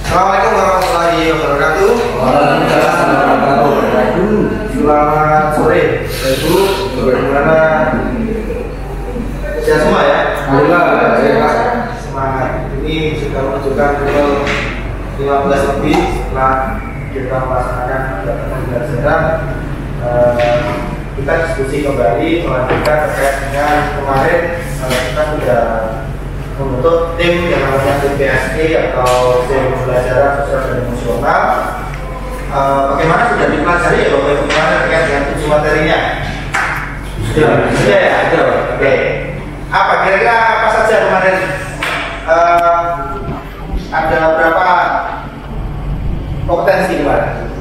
Assalamualaikum warahmatullahi wabarakatuh. Waalaikumsalam warahmatullahi wabarakatuh. Selamat sore, Ibu. Bagaimana? Sehat semua ya? Alhamdulillah. Semangat. Ini sudah menunjukkan pukul 15 lebih setelah kita melaksanakan pembelajaran. Kita diskusi kembali melanjutkan terkait dengan kemarin kita sudah membentuk tim yang namanya tim PSE atau tim pembelajaran sosial dan emosional. Bagaimana sudah dipelajari ya Bapak Ibu kemarin terkait dengan tujuh materinya? Sudah ya? Oke. Apa kira-kira apa saja kemarin? Ada berapa kompetensi kemarin?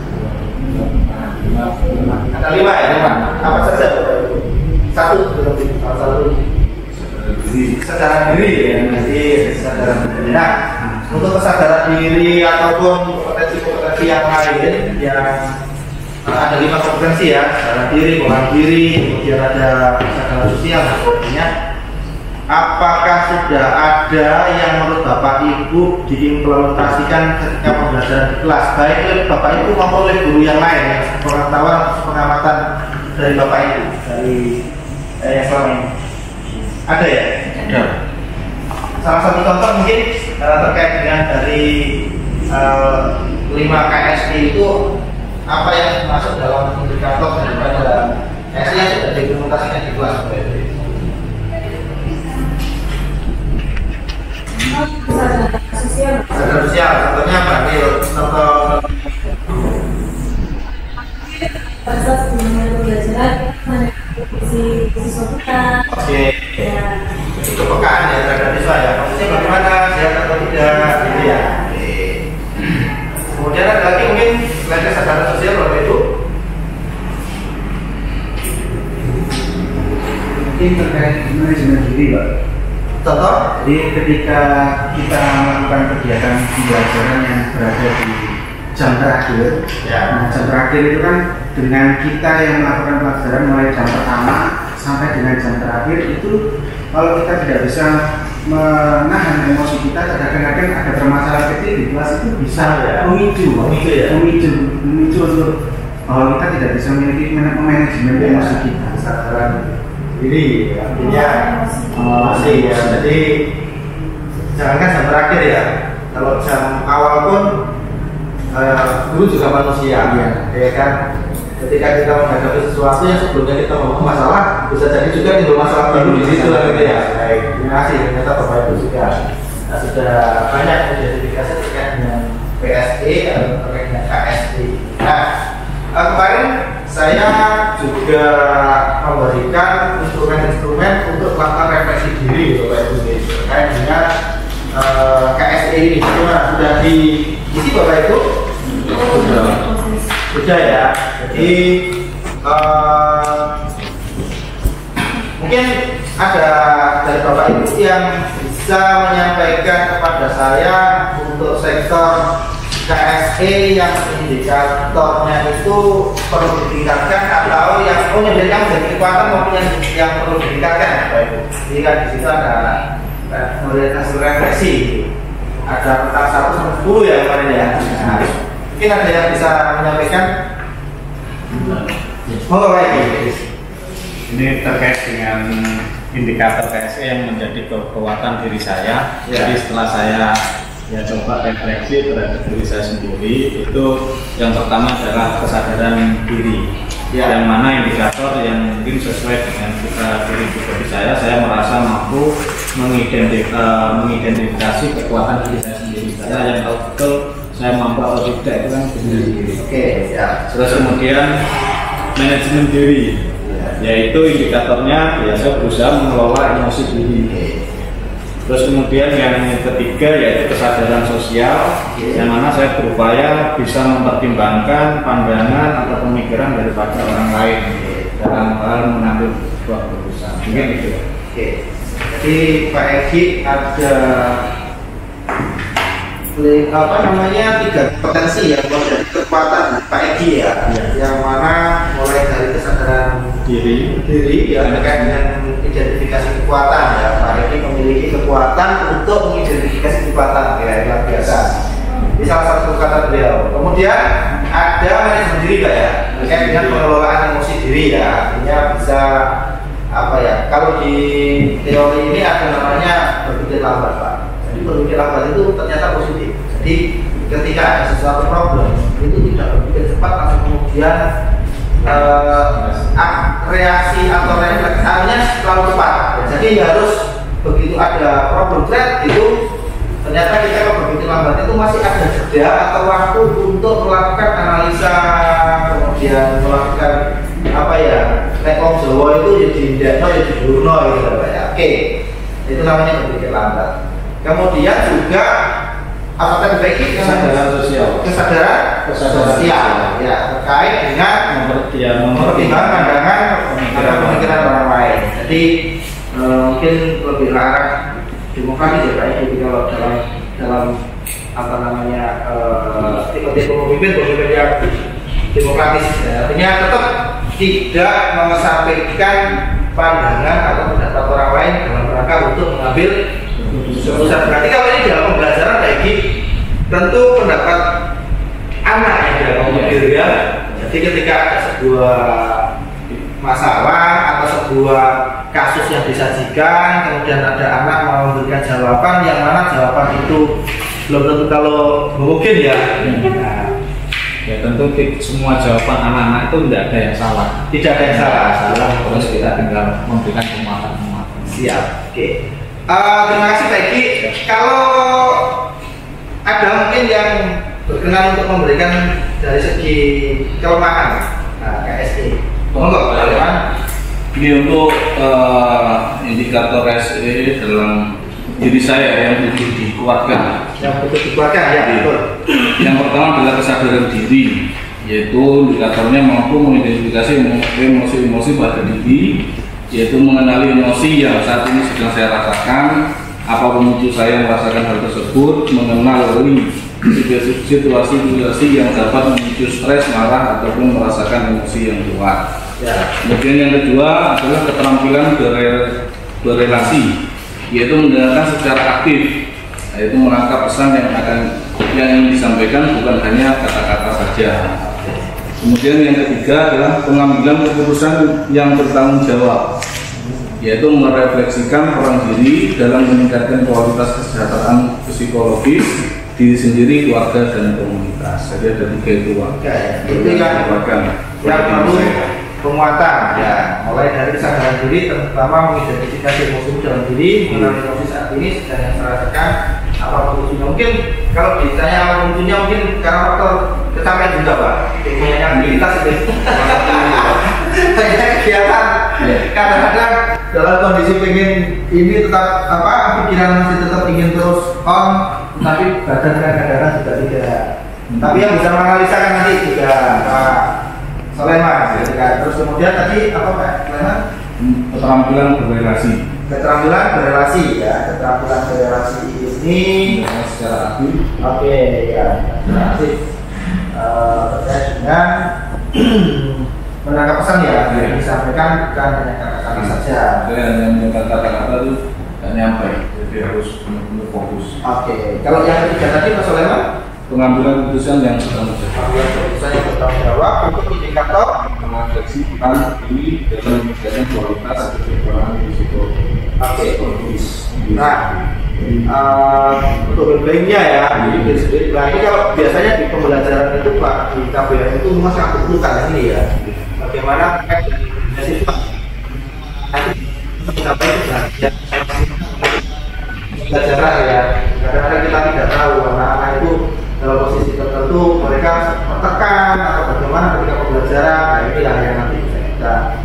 Ada 5 ya? Apa saja Bapak Ibu? Satu. Kesadaran diri ya, jadi kesadaran diri. Nah, untuk kesadaran diri ataupun kompetensi-kompetensi yang lain yang ada 5 kompetensi ya, kesadaran diri, pengenalan diri, kemudian ada kesadaran sosial. Artinya, apakah sudah ada yang menurut Bapak Ibu diimplementasikan ketika pembelajaran di kelas, baik oleh Bapak Ibu maupun oleh guru yang lain, pengetahuan, pengamatan dari Bapak Ibu dari yang selama ini? Ada ya? Ada. Salah satu contoh mungkin terkait dengan dari 5 KSI itu apa yang masuk dalam indikator daripada KSI yang sudah diimplementasikan di kelas? Kesadaran sosial, contohnya apa? Contoh Pasal sebelumnya pembelajaran si siswa kita. Oke. Itu kepekaan ya terhadap siswa ya. Maksudnya bagaimana sehat atau tidak gitu ya. Kemudian ada lagi mungkin selain kesadaran sosial Bapak Ibu. Mungkin terkait manajemen diri, Pak. Contoh? Jadi ketika kita melakukan kegiatan pembelajaran yang berada di jam terakhir, Ya. nah, jam terakhir itu kan dengan kita yang melakukan pelajaran mulai jam pertama sampai dengan jam terakhir itu, kalau kita tidak bisa menahan emosi kita, kadang-kadang ada permasalahan kecil di kelas itu bisa memicu untuk bahwa kita tidak bisa memiliki manajemen emosi kita. Kesadaran diri artinya masih ya. Jadi jangankan jam terakhir ya. Kalau jam awal pun dulu juga manusia, ya kan? Ketika kita menghadapi sesuatu yang sebelumnya kita ngomong masalah, bisa jadi juga timbul masalah baru di situ, gitu ya. Baik, terima kasih. Ternyata Bapak Ibu juga sudah banyak identifikasi terkait dengan PSE atau terkait dengan KSI. Nah, kemarin saya juga memberikan instrumen-instrumen untuk melakukan refleksi diri, Bapak Ibu, terkait dengan KSI ini. Bagaimana? Sudah diisi Bapak Ibu? Sudah ya. Jadi mungkin ada dari Bapak Ibu yang bisa menyampaikan kepada saya untuk sektor KSE yang indikatornya itu perlu ditingkatkan atau yang menyediakan menjadi kekuatan maupun yang perlu ditingkatkan, Bapak Ibu. Jadi kan di situ ada melihat hasil refleksi. Ada tentang 1 sampai 10 ya kemarin ya. Nah, mungkin ada yang bisa menyampaikan? Oh baik. Ini terkait dengan indikator KSE yang menjadi kekuatan diri saya. Ya. Jadi setelah saya coba refleksi terhadap diri saya sendiri, itu yang pertama adalah kesadaran diri. Ya. Yang mana indikator yang mungkin sesuai dengan diri pribadi saya merasa mampu mengidentifikasi kekuatan diri saya sendiri. Saya yang tahu betul saya mampu atau tidak itu kan diri sendiri. Oke, ya. Terus kemudian manajemen diri, yaitu indikatornya ya saya berusaha mengelola emosi diri. Terus kemudian yang ketiga yaitu kesadaran sosial, yang mana saya berupaya bisa mempertimbangkan pandangan atau pemikiran daripada orang lain dalam hal mengambil sebuah keputusan. Mungkin itu. Oke. Jadi Pak Egi ada apa namanya 3 potensi yang menjadi kekuatan Pak Egi ya, yang mana mulai dari kesadaran diri ya terkait dengan identifikasi kekuatan ya. Pak Egi memiliki kekuatan untuk mengidentifikasi kekuatan ya, luar biasa. Ini salah Kemudian ada manajemen diri Pak ya, terkait dengan pengelolaan emosi diri ya. Artinya bisa apa ya? Kalau di teori ini ada namanya berpikir lambat Pak. Jadi berpikir lambat itu ternyata positif. Jadi ketika ada sesuatu problem itu tidak berpikir cepat langsung kemudian reaksi atau refleksinya terlalu cepat. Jadi harus begitu ada problem threat itu ternyata kita kalau berpikir lambat itu masih ada jeda atau waktu untuk melakukan analisa, kemudian melakukan apa ya, tekong Jawa itu jadi ndekno ya dijurno gitu Pak ya. Oke, itu namanya berpikir lambat. Kemudian juga apa tadi kesadaran sosial. Kesadaran sosial ya, terkait dengan mempertimbangkan pandangan atau pemikiran orang lain. Jadi mungkin lebih arah demokratis ya Pak. Jadi kalau dalam apa namanya tipe-tipe pemimpin yang demokratis ya. Artinya tetap tidak mengesampingkan pandangan atau pendapat orang lain dalam rangka untuk mengambil keputusan. Berarti kalau ini dalam pembelajaran kayak gini, tentu pendapat anak yang dalam mengambil ya. Jadi ketika ada sebuah masalah atau sebuah kasus yang disajikan, kemudian ada anak mau memberikan jawaban yang mana jawaban itu belum tentu kalau mungkin ya. Nah, ya tentu semua jawaban anak-anak itu tidak ada yang salah. Tidak ada yang salah. Terus kita tinggal memberikan penguatan. Siap. Oke. Terima kasih Peggy. Kalau ada mungkin yang berkenan untuk memberikan dari segi kelemahan KSE. Monggo Pak. Ini untuk indikator SE dalam diri saya yang butuh dikuatkan. Yang butuh dikuatkan ya, betul. Yang pertama adalah kesadaran diri, yaitu indikatornya mampu mengidentifikasi emosi-emosi pada diri, yaitu mengenali emosi yang saat ini sedang saya rasakan, apa pemicu saya merasakan hal tersebut, mengenali situasi-situasi yang dapat memicu stres, marah, ataupun merasakan emosi yang kuat. Ya. Kemudian yang kedua adalah keterampilan berrelasi, yaitu mendengarkan secara aktif, yaitu menangkap pesan yang ingin disampaikan, bukan hanya kata-kata saja. Kemudian yang ketiga adalah pengambilan keputusan yang bertanggung jawab, yaitu merefleksikan peran diri dalam meningkatkan kualitas kesejahteraan psikologis diri sendiri, keluarga, dan komunitas. Jadi ada 3 itu Itu yang perlu penguatan ya, mulai dari kesadaran diri, terutama mengidentifikasi emosi dalam diri, mengenali emosi saat ini sedang yang saya rasakan, apa pemicunya. Mungkin kalau ditanya apa pemicunya, mungkin karena faktor kecapean juga Pak, punya aktivitas itu banyak kegiatan. Kadang-kadang dalam kondisi pengen ini tetap pikiran masih tetap ingin terus on, tapi badan kadang-kadang juga tidak. Tapi yang bisa menganalisa kan nanti juga Pak Soleman, terus kemudian tadi apa Pak Soleman? Keterampilan berrelasi. Keterampilan berrelasi ya, keterampilan berrelasi ini secara aktif. Oke ya, aktif terkait dengan menangkap pesan ya, yang disampaikan bukan hanya kata-kata saja. Hanya mendengar kata-kata itu tidak nyampe, jadi harus benar-benar fokus. Oke, kalau yang ketiga tadi Pak Soleman? Pengambilan keputusan yang bertanggung jawab. Pengambilan keputusan yang bertanggung jawab untuk indikator mengadopsi peran diri dalam meningkatkan kualitas kesejahteraan psikologis. Nah, untuk berbaiknya ya, berarti kalau biasanya di pembelajaran itu Pak di KBR itu memang sangat diperlukan ini ya. Bagaimana terkait dengan siswa nanti sampai pembelajaran ya. Kadang-kadang kita tidak tahu anak-anak itu dalam posisi tertentu mereka tertekan atau bagaimana ketika pembelajaran. Nah inilah yang nanti bisa kita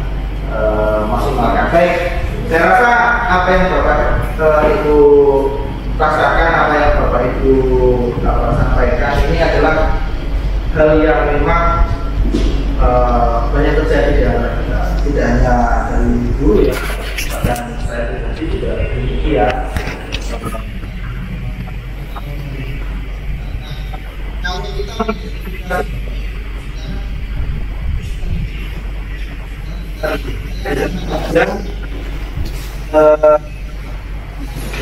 maksimalkan. Baik, saya rasa apa yang Bapak Ibu rasakan, apa yang Bapak Ibu sampaikan ini adalah hal yang memang banyak terjadi di antara kita, tidak hanya dari dulu ya, bahkan saya pribadi juga demikian. Dan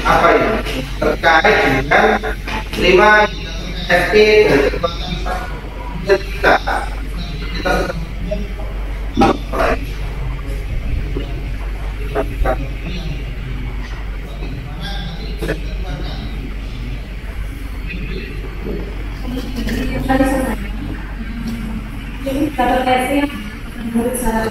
apa ini terkait dengan 5 FP dari kita Jadi kata versi yang menurut saya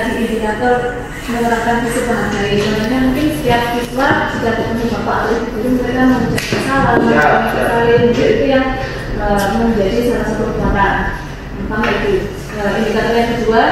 di indikator menerapkan visi penghargai. Sebenarnya mungkin setiap siswa sudah ketemu Bapak Alif, jadi mereka mengucapkan salam, itu yang menjadi salah satu kekuatan. Pertama itu. Indikator yang kedua,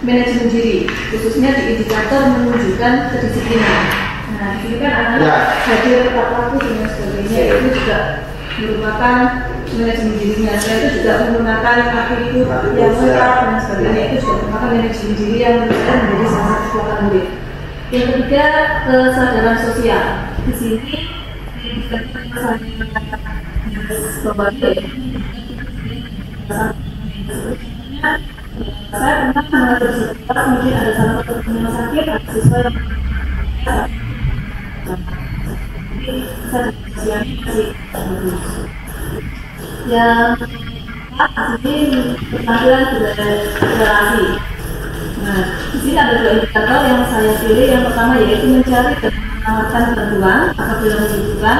manajemen diri, khususnya di indikator menunjukkan kedisiplinan. Nah, di sini kan anak-anak hadir tepat waktu dan sebagainya, itu juga merupakan manajemen dirinya. Saya itu juga menggunakan atribut yang lengkap dan sebagainya, itu juga merupakan manajemen diri yang menurut saya menjadi salah satu kekuatan murid. Yang ketiga, kesadaran sosial. Di sini saya pernah mengatur sekolah, mungkin ada salah satu rumah sakit, ada siswa yang yang ini keterampilan berinteraksi. Nah, di sini ada dua indikator yang saya pilih. Yang pertama yaitu mencari dan menawarkan bantuan apabila membutuhkan.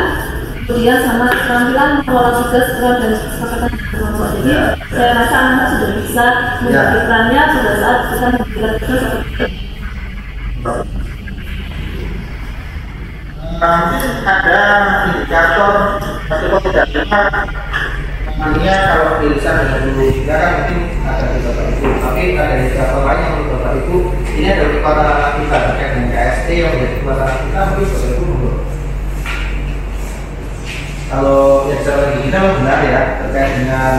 Kemudian sama keterampilan mengelola tugas, peran dan kesepakatan kelompok. Jadi saya rasa anak sudah bisa melakukannya pada saat kita memberikan tugas. Ada indikator tapi kok tidak namanya kalau tulisan dengan dulu kita kan mungkin ada di Bapak Ibu, tapi ada indikator lain yang menurut Bapak Ibu ini ada kekuatan anak kita terkait dengan KST yang menjadi kekuatan anak kita, mungkin Bapak Ibu menurut kalau yang secara lagi kita benar ya terkait dengan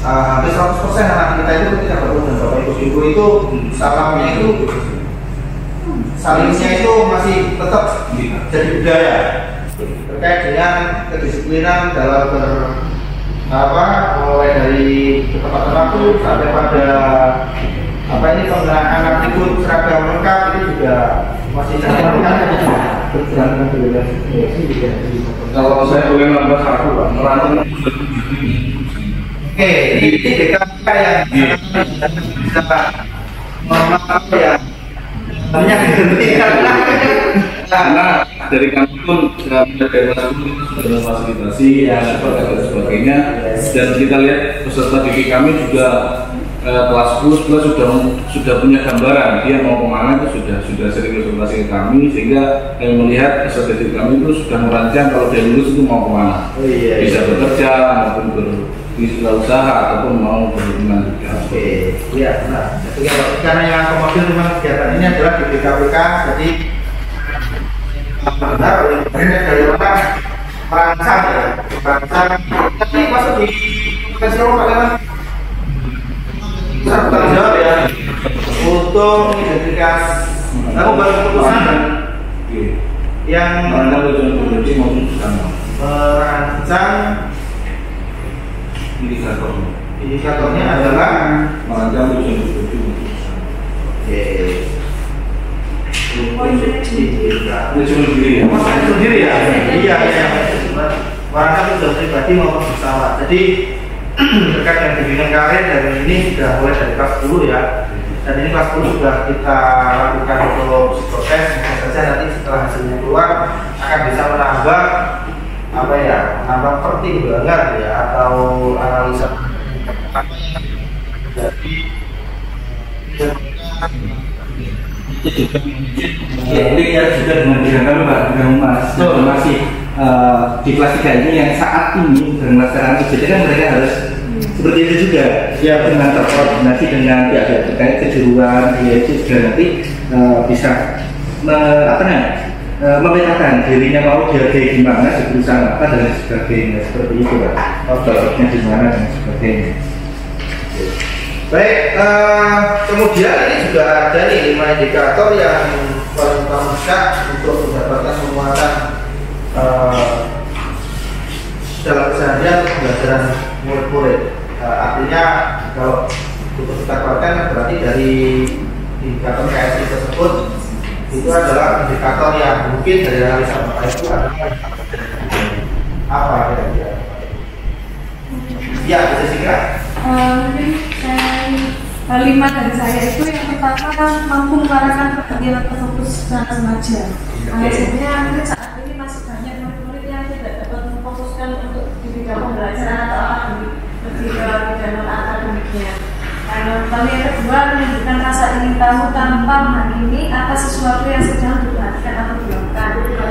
hampir 100% anak kita itu ketika bertemu dengan Bapak Ibu itu salamnya itu salingnya itu masih tetap jadi budaya terkait dengan kedisiplinan dalam mulai dari ketepatan waktu sampai pada penggunaan atribut seragam lengkap itu juga masih Kalau saya boleh nambah satu Pak, merangkum. Oke, ini DKK yang bisa apa ya karena dari kami pun sudah memfasilitasi dan sebagainya, dan kita lihat peserta didik kami juga kelas 10 sudah punya gambaran dia mau kemana, itu sudah sering konsultasi ke kami, sehingga kami melihat peserta didik kami itu sudah merancang kalau dia lulus itu mau kemana, bisa bekerja maupun usaha ataupun mau berhubungan juga. Oke, iya benar. Karena yang akomodir memang kegiatan ini adalah di BKPK, jadi benar dari orang merancang ya, tapi masuk di profesional kalian bisa bertanggung jawab ya untuk mengidentifikasi aku baru keputusan yang merancang indikatornya adalah merancang tujuan. Sendiri ya. Iya. Merancang tujuan pribadi maupun bersama. Jadi terkait dengan bimbingan karir dari ini sudah mulai dari kelas 10 ya. Dan ini kelas 10 sudah kita lakukan untuk proses. Mungkin saja nanti setelah hasilnya keluar akan bisa menambah menambah pertimbangan ya atau analisa. Jadi ini ya juga dengan kami Pak, dengan Mas masih di kelas 3 ini yang saat ini melaksanakan UJT kan mereka harus seperti itu juga ya, dengan terkoordinasi dengan pihak terkait kejuruan, dia itu juga nanti bisa memetakan dirinya mau dia kayak gimana, di perusahaan apa dan sebagainya, seperti itu Pak, cocoknya di mana dan sebagainya. Baik, kemudian ini juga ada nih 5 indikator yang paling utama untuk mendapatkan penguatan dalam keseharian pembelajaran murid-murid. Artinya kalau untuk kita keluarkan berarti dari indikator KSI tersebut itu adalah indikator yang mungkin dari analisa Bapak itu adalah apa kira-kira? Ya, bisa singkat. Mungkin 5 dari saya itu yang pertama mampu mengarahkan perhatian atau fokus sang remaja. Maksudnya mungkin saat ini masih banyak murid-murid yang tidak dapat memfokuskan untuk di bidang pembelajaran atau akademik, lebih ke bidang akademiknya. Lalu yang kedua, menunjukkan rasa ingin tahu tanpa menghakimi atas sesuatu yang sedang diperhatikan atau dilakukan.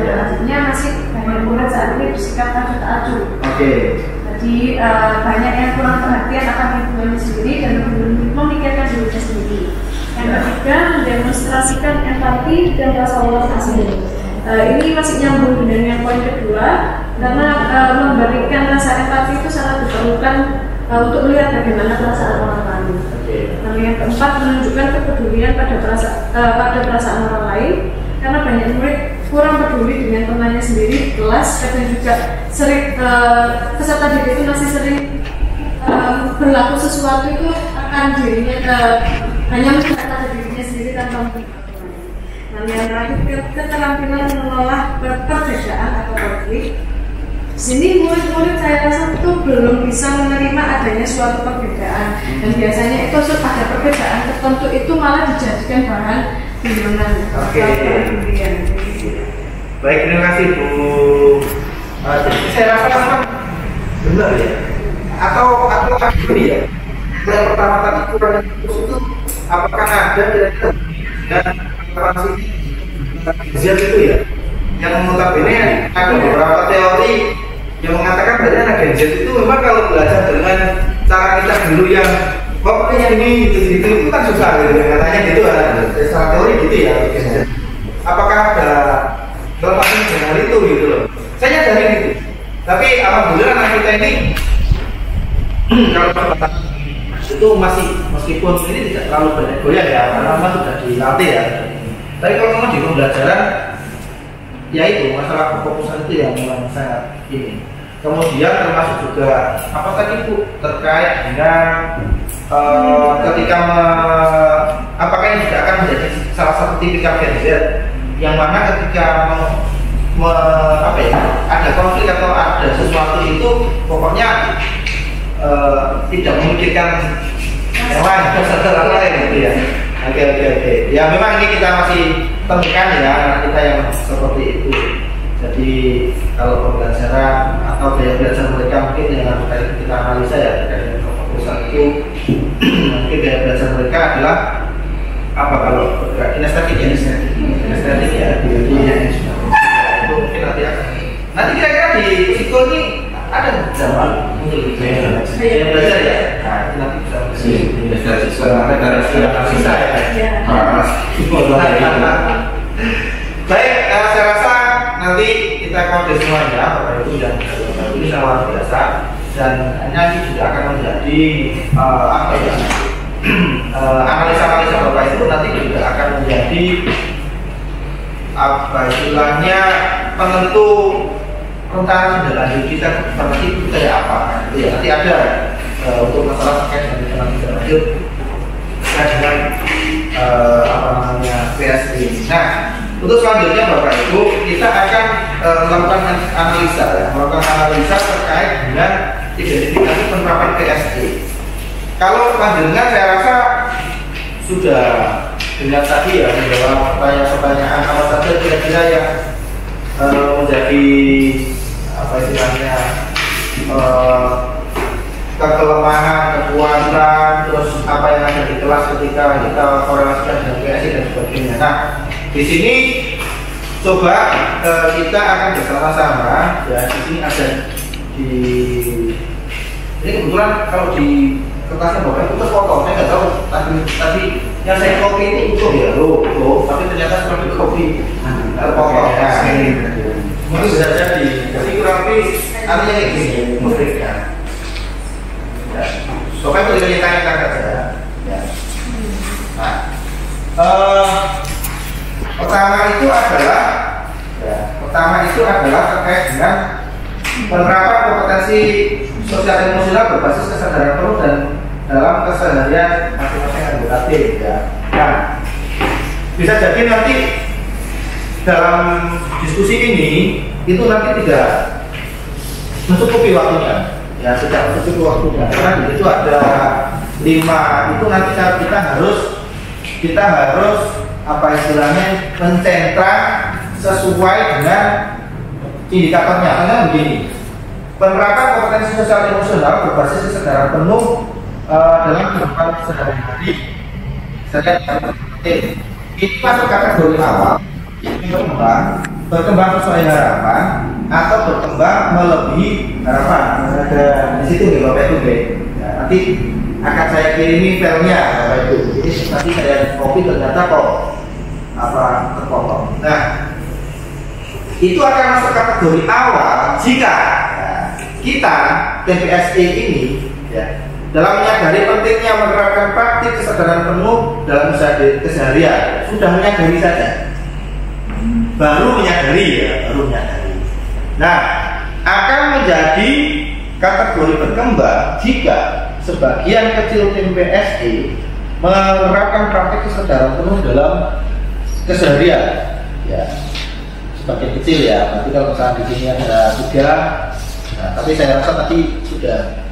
Artinya masih banyak murid saat ini bersikap acuh-acuh. Jadi banyak yang kurang perhatian akan lingkungannya sendiri dan memikirkan dirinya sendiri. Yang ketiga, mendemonstrasikan empati dan rasa welas asih. Ini masih nyambung dengan yang poin kedua, karena memberikan rasa empati itu sangat diperlukan untuk melihat bagaimana perasaan orang lain. Lalu yang keempat, menunjukkan kepedulian pada perasaan orang lain, karena banyak murid kurang peduli dengan temannya sendiri di kelas, kadang juga sering peserta didik itu masih sering berlaku sesuatu itu akan dirinya hanya menceritakan dirinya sendiri tanpa memperhatikan. Nah, yang terakhir, keterampilan mengolah perbedaan atau konflik. Sini murid-murid saya rasa itu belum bisa menerima adanya suatu perbedaan, dan biasanya itu ada perbedaan tertentu itu malah dijadikan bahan bimbingan. Baik, terima kasih Bu. Saya rasa memang benar ya. Atau ini ya. Yang pertama tadi kurang itu apakah ada kira-kira dan transisi itu ya? Yang notabene ada beberapa teori yang mengatakan bahwa anak Z itu memang kalau belajar dengan cara kita dulu yang pokoknya ini gitu itu kan susah gitu, katanya gitu kan. Secara teori gitu ya. Apakah ada relevansi dengan itu gitu loh? Saya nyadari gitu. Tapi alhamdulillah anak kita ini kalau itu masih meskipun ini tidak terlalu banyak goyah ya, karena memang sudah dilatih ya. Tapi kalau memang di pembelajaran ya itu masalah kefokusan itu yang memang sangat ini. Kemudian termasuk juga apa tadi Bu terkait dengan ketika apakah ini juga akan menjadi salah satu tipikal Gen Z yang mana ketika ada konflik atau ada sesuatu itu pokoknya tidak memikirkan yang lain gitu ya. Oke. Ya memang ini kita masih temukan ya anak kita yang seperti itu. Jadi kalau pembelajaran atau gaya belajar mereka mungkin yang harus kita analisa ya terkait dengan kefokusan itu. Mungkin gaya belajar mereka adalah apa kalau kinestetik ya? Kinestetik ya. Jadi itu mungkin nanti kira-kira di psikol ini ada zaman untuk gaya belajar ya. Nah nanti bisa analisa ya. Baik, saya rasa nanti kita kode semuanya Bapak Ibu dan Bapak Ibu luar biasa, dan ini juga akan menjadi analisa Bapak Ibu nanti juga akan menjadi istilahnya penentu rencana tindak lanjut kita seperti itu kayak apa gitu ya. Nanti ada untuk masalah terkait dengan tindak lanjut dengan PSD. Nah, untuk selanjutnya Bapak Ibu kita akan melakukan analisa terkait dengan identifikasi penerapan PSD. Kalau panjenengan saya rasa sudah dengan tadi ya menjawab pertanyaan apa saja kira-kira yang menjadi apa istilahnya kelemahan, kekuatan, terus apa yang ada di kelas ketika kita korelasikan dengan PSI dan sebagainya. Nah, di sini coba kita akan bersama-sama ya. Di sini ada ini kebetulan kalau di kertasnya Bapak itu foto, saya nggak tahu tadi yang saya copy itu utuh ya, loh, tapi ternyata seperti copy foto. Nah, mungkin bisa jadi, jadi kurang lebih artinya kayak gini, memberikan. Ya. Bapak boleh ditanyakan saja. Ya. Nah, pertama itu adalah terkait dengan penerapan kompetensi sosial emosional berbasis kesadaran penuh dan dalam keseharian masing-masing anggota tim ya. Nah, bisa jadi nanti dalam diskusi ini itu nanti tidak mencukupi waktunya. ya sejak itu waktu kan itu ada 5 itu nanti kita harus apa istilahnya mencentra sesuai dengan indikatornya. Karena begini, penerapan kompetensi sosial emosional berbasis kesadaran penuh dalam kehidupan sehari-hari. Ini masuk kategori awal, berkembang sesuai harapan atau berkembang melebihi harapan. Ada di situ nih Bapak Ibu. Nah, nanti akan saya kirimi filenya Bapak Ibu. Jadi nanti saya copy ternyata kok terpotong. Nah, itu akan masuk kategori awal jika kita TPSE ini ya, dalam menyadari pentingnya menerapkan praktik kesadaran penuh dalam keseharian. Sudah menyadari saja, baru menyadari. Nah, akan menjadi kategori berkembang jika sebagian kecil TPSE menerapkan praktik kesadaran penuh dalam keseharian. Ya, sebagian kecil ya. Nanti kalau misalnya di sini ada 3, nah, tapi saya rasa tadi sudah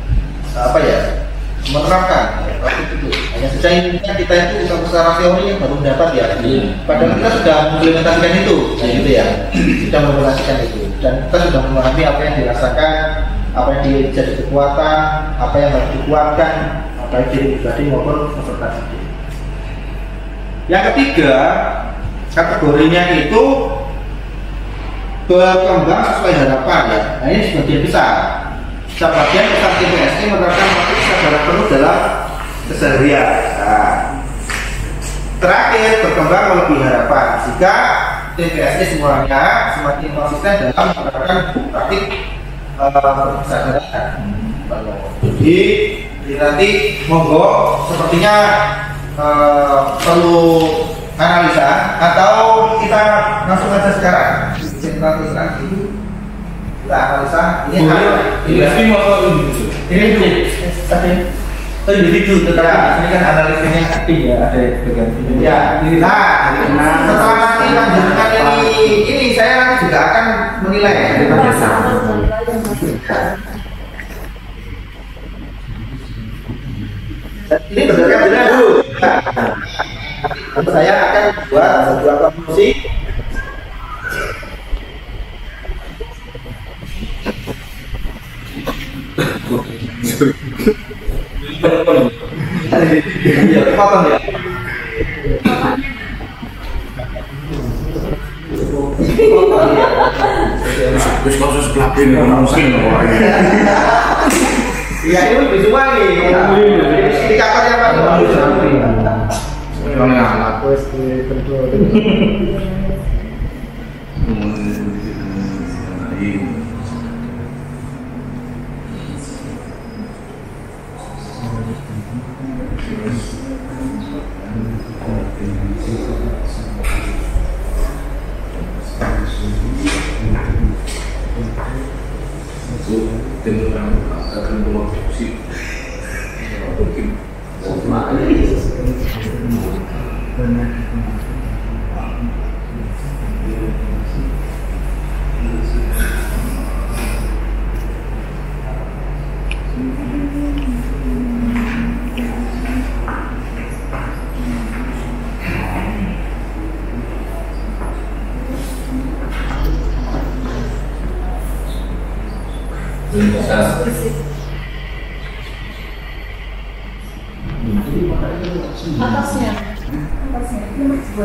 menerapkan praktik itu. Hanya saja intinya kita itu secara teori yang baru mendapat ya. Padahal kita sudah mengimplementasikan itu, gitu ya. Sudah mengimplementasikan itu, dan kita sudah memahami apa yang dirasakan, apa yang jadi kekuatan, apa yang harus dikuatkan, baik diri pribadi maupun peserta didik. Yang ketiga, kategorinya itu berkembang sesuai harapan ya. Nah, ini sebagian besar. Sebagian besar TPSE menerapkan praktik kesadaran penuh dalam keseharian. Nah, terakhir, berkembang melebihi harapan jika TPSE semuanya semakin konsisten dalam menerapkan praktik kesadaran. Jadi nanti monggo sepertinya perlu analisa atau kita langsung aja sekarang kita analisa ini individu tetapi ini kan analisanya aktif ya, ada bagian ya. Nah, setelah nanti lanjutkan ini saya juga akan menilai ya. Ini berdasarkan dengan dulu. Saya akan buat sebuah promosi. Ya, potong ya. Terus kasus pelapin mungkin Ya, ini lebih semua nih. Indikator yang paling bagus.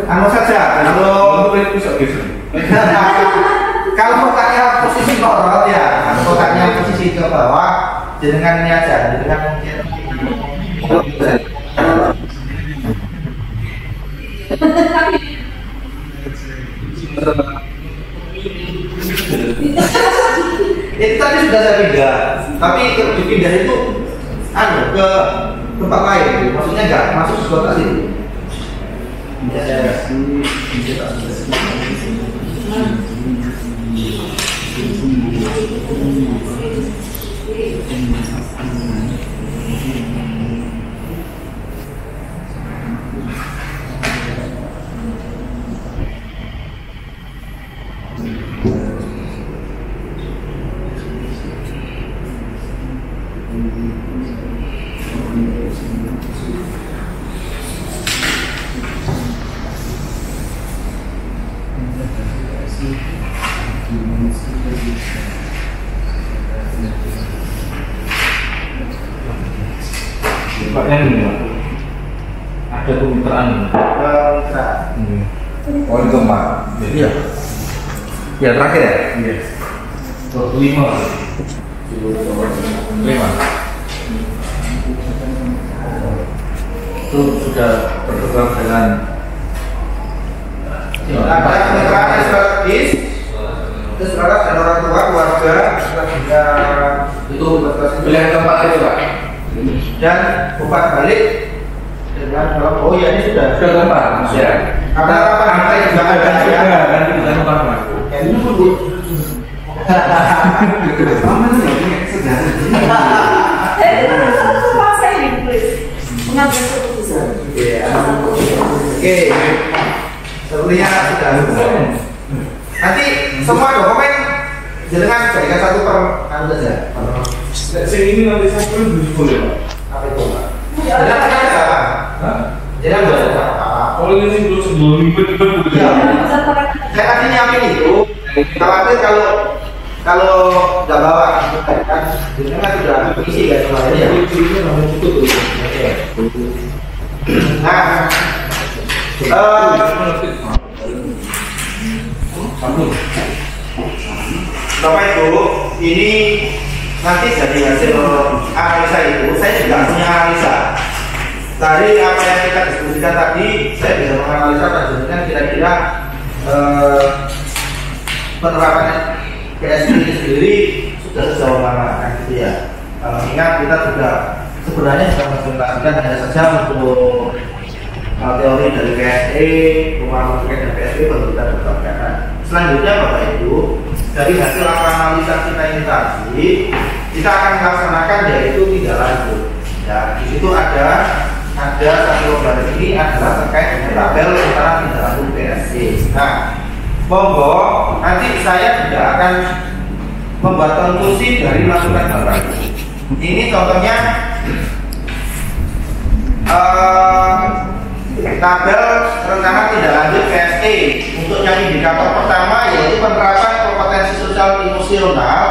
Anu saja, kalau kotaknya posisi korot ya, kotaknya posisi ke bawah, jenengan ini aja, jenengan itu tadi sudah saya pindah, tapi dipindah itu ke tempat lain, maksudnya nggak masuk ke kotak situ. Paknya ini ada kemitraan. Oh, itu 4. Iya. Ya terakhir ya. Iya. 25. 5. Itu sudah berkembang dengan ada kemitraan strategis, terus dan orang tua, keluarga, juga itu pilihan keempat itu Pak. Dan umpan balik dengan oh ya ini sudah keempat. Ya. Karena apa? Angka juga ada ya. Kan kita lupa Pak. Ini pun Oke, sepertinya sudah. Nanti semua dokumen jenengan jadikan satu per anu saja. Sing ini nanti saya perlu boleh Pak. Apa itu Pak? Jenengan ada apa? Jenengan ada apa? Kalau ini belum sebelum minggu Ya. Saya tadi nyiapin itu. Khawatir kalau nggak bawa kan, jenengan sudah isi kan semuanya ya. Nah, Bapak Ibu, ini nanti dari hasil analisa itu, saya juga punya analisa. Dari apa yang kita diskusikan tadi, saya bisa menganalisa dan sebenarnya kira-kira penerapan PSB ini sendiri sudah sejauh mana kan gitu ya. Kalau ingat kita sudah sebenarnya sudah mengimplementasikan hanya saja untuk teori dari PSE, pemahaman terkait dengan PSE baru kita tetapkan. Selanjutnya Bapak Ibu, dari hasil analisa kita ini tadi, kita akan melaksanakan yaitu tindak lanjut. Ya, di situ ada satu lembar ini adalah terkait dengan tabel antara tindak lanjut PSE. Nah, monggo nanti saya juga akan membuat konklusi dari masukan Bapak. Ini contohnya tabel rencana tindak lanjut PSE untuk yang indikator pertama yaitu penerapan kompetensi sosial emosional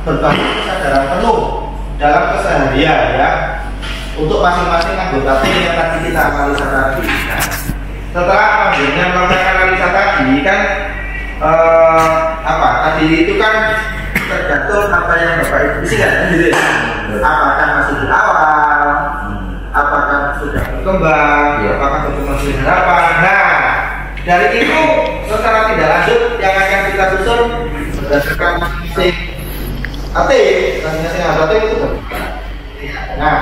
berbasis kesadaran penuh dalam keseharian ya untuk masing-masing anggota tim yang tadi kita analisa tadi. Nah, setelah dengan melakukan analisa tadi kan tadi itu kan tergantung apa yang Bapak Ibu isi kan gitu. Apakah masih di awal, apakah sudah berkembang, apakah masih harapan. Nah, dari itu secara tidak lanjut yang akan kita susun berdasarkan masing-masing itu berbeda. Nah,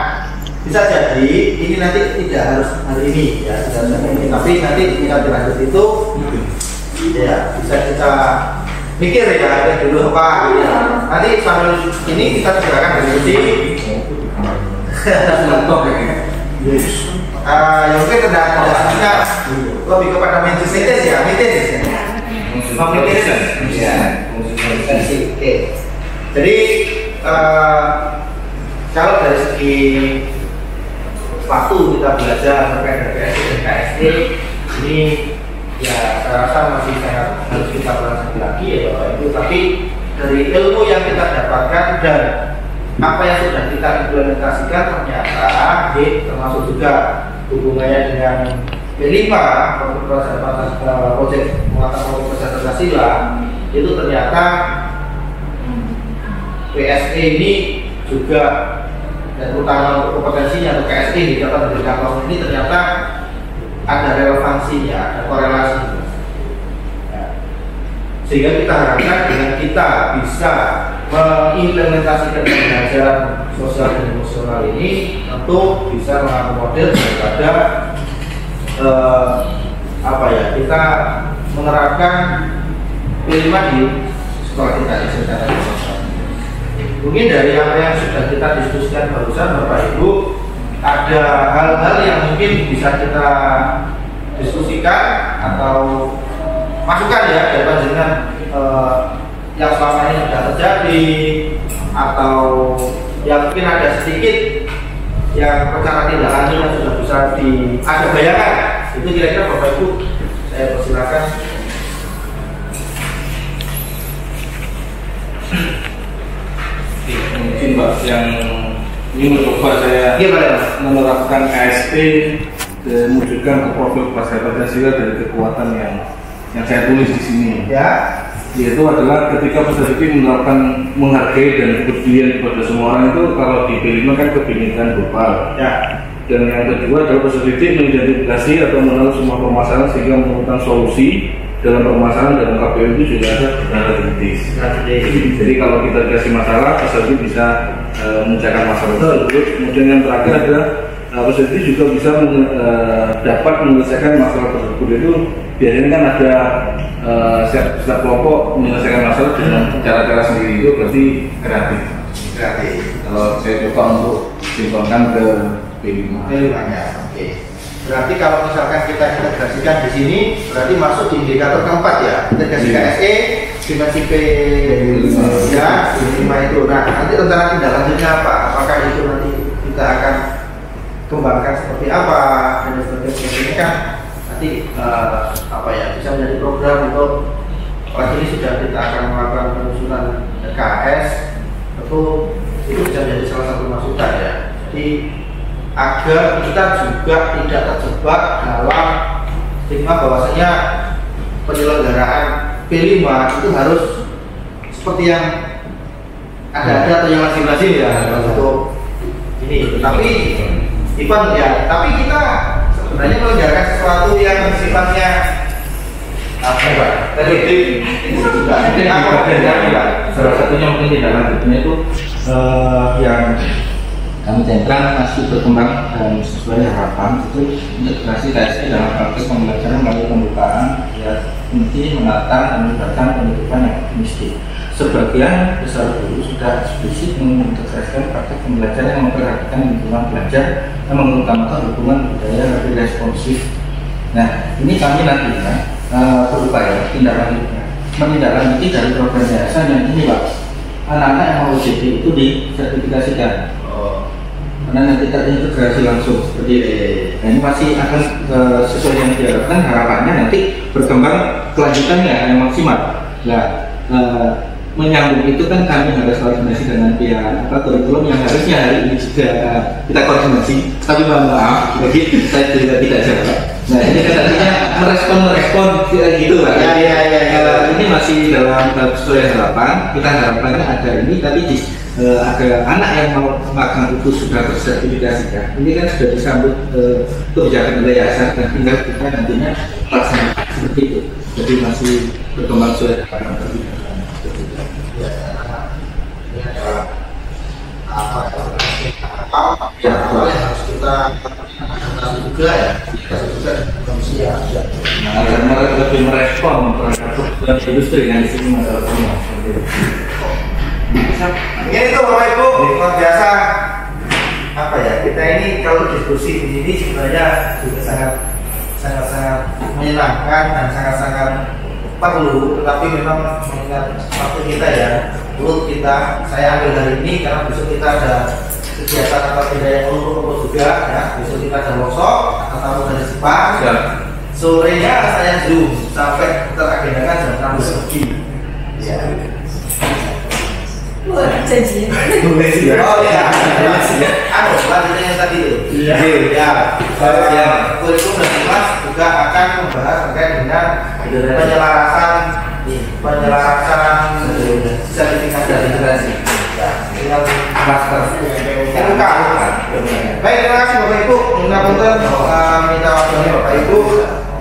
bisa jadi ini nanti tidak harus hari ini ya, tapi nanti kita lanjut itu ya bisa kita mikir ya dulu apa ya. Nanti sambil ini kita segerakan diskusi. Ya mungkin tidak lebih kepada maintenance ya, Oke. Jadi kalau dari segi waktu kita belajar terkait dengan PSE dan KSE ini ya saya rasa masih sangat harus kita pelajari lagi ya Bapak Ibu. Tapi dari ilmu yang kita dapatkan dan apa yang sudah kita implementasikan ternyata termasuk juga hubungannya dengan P5 proyek penguatan Pancasila itu ternyata PSE ini juga dan terutama untuk kompetensinya untuk KSE di kantor ini ternyata ada relevansinya, ada korelasinya. Sehingga kita harapkan dengan kita bisa mengimplementasikan pembelajaran sosial dan emosional ini tentu bisa mengakomodir daripada kita menerapkan P5 di sekolah kita di secara sosial. Mungkin dari apa yang sudah kita diskusikan barusan Bapak Ibu ada hal-hal yang mungkin bisa kita diskusikan atau masukan ya dari panjenengan yang selama ini sudah terjadi atau yang mungkin ada sedikit yang rencana tindak lanjut yang sudah bisa ada bayangan itu kira-kira Bapak Ibu saya persilakan. Pak yang ini mencoba saya menerapkan KSP dan mewujudkan ke profil kelas Pancasila dari kekuatan yang saya tulis di sini. Ya. Yaitu adalah ketika peserta menerapkan menghargai dan kepedulian kepada semua orang itu kalau di P5 kan kebinekaan global. Ya. Dan yang kedua adalah peserta mengidentifikasi atau mengenal semua permasalahan sehingga menemukan solusi dalam permasalahan dalam KPU itu juga ada berada kritis. Jadi kalau kita dikasih masalah, peserta bisa mengerjakan masalah tersebut. Kemudian yang terakhir adalah peserta juga bisa dapat menyelesaikan masalah tersebut. Itu biasanya kan ada setiap kelompok menyelesaikan masalah dengan cara-cara sendiri, itu berarti kreatif. Kalau saya coba untuk sinkronkan ke P5 ya. Oke. Berarti kalau misalkan kita integrasikan di sini, berarti masuk di indikator keempat ya, integrasi KSE dimensi P ya, P5 itu. Nah, nanti tentang tindak lanjutnya apa? Apakah itu nanti kita akan kembangkan seperti apa dan sebagainya ini kan nanti apa ya, bisa menjadi program untuk apalagi ini sudah kita akan melakukan penyusunan KS, tentu itu bisa menjadi salah satu masukan ya. Jadi agar kita juga tidak terjebak dalam stigma bahwasanya penyelenggaraan P5 itu harus seperti yang ada atau yang lazim-lazim ya untuk ini. Tapi Ivan ya, tapi kita sebenarnya menyelenggarakan sesuatu yang sifatnya apa ya? Tertib itu juga salah satunya mungkin tidak lanjutnya itu yang kami centang masih berkembang dan sesuai harapan itu integrasi KSE dalam praktik pembelajaran melalui pembukaan ya inti menata dan melibatkan pendidikan yang optimistik. Sebagian besar guru sudah eksplisit mengintegrasikan praktik pembelajaran yang memperhatikan lingkungan belajar dan mengutamakan hubungan budaya lebih responsif. Nah, ini kami nantinya berupaya menindaklanjuti dari program yayasan yang ini Pak. Anak-anak yang mau jadi itu disertifikasikan. Karena nanti terintegrasi langsung seperti ini. Nah, ini masih akan sesuai yang diharapkan, harapannya nanti berkembang kelanjutannya yang maksimal. Nah, menyambung itu kan kami harus koordinasi dengan pihak kurikulum yang harusnya hari ini juga kita koordinasi. Tapi mohon maaf, jadi saya juga tidak jawab. Nah, ini kan artinya merespon gitu Pak. Ini masih dalam sesuai harapan. Kita harapannya ada ini, tapi ada anak yang mau magang itu sudah tersertifikasikan. Ini kan sudah disambut kebijakan yayasan dan tinggal kita nantinya laksanakan seperti itu. Jadi masih berkembang sesuai harapan kebijakan. Ya, harus kita juga ya, agar mereka lebih merespon terhadap industri yang di sini masalah semua. Ini tuh Bapak Ibu luar biasa apa ya, kita ini kalau diskusi di sini sebenarnya juga sangat menyenangkan dan sangat perlu, tetapi memang mengingat waktu kita ya, perlu kita saya ambil hari ini karena besok kita ada kegiatan atau tidak yang perlu juga ya, besok kita ada workshop atau tamu dari Jepang ya. Sorenya saya zoom sampai teragendakan jam 6 pagi ya. Janji. Oh ya, selanjutnya yang tadi itu. Ya, kurikulum dan kelas juga akan membahas terkait dengan penyelarasan sertifikasi dan integrasi. Tinggal master. Baik, terima kasih Bapak Ibu. Minta waktunya Bapak Ibu.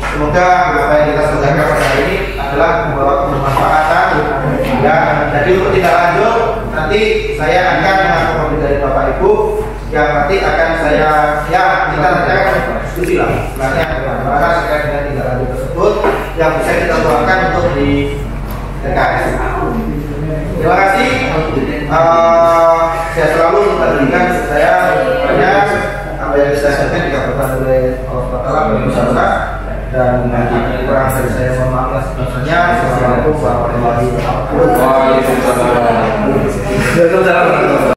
Semoga apa yang kita sampaikan pada hari ini adalah membawa kebermanfaatan. Ya, jadi untuk tidak lanjut, nanti saya akan mengakomodir dari Bapak Ibu yang nanti akan saya kita nanti akan diskusi lah. Sebenarnya bagaimana terkait dengan tidak lanjut tersebut yang bisa kita tuangkan untuk di TKS. Terima kasih. Saya selalu memberikan saya banyak apa yang bisa saya sampaikan dikabulkan oleh Allah Taala dan kurang dari saya mohon maaf atas sebesarnya. Assalamualaikum warahmatullahi wabarakatuh. Waalaikumsalam.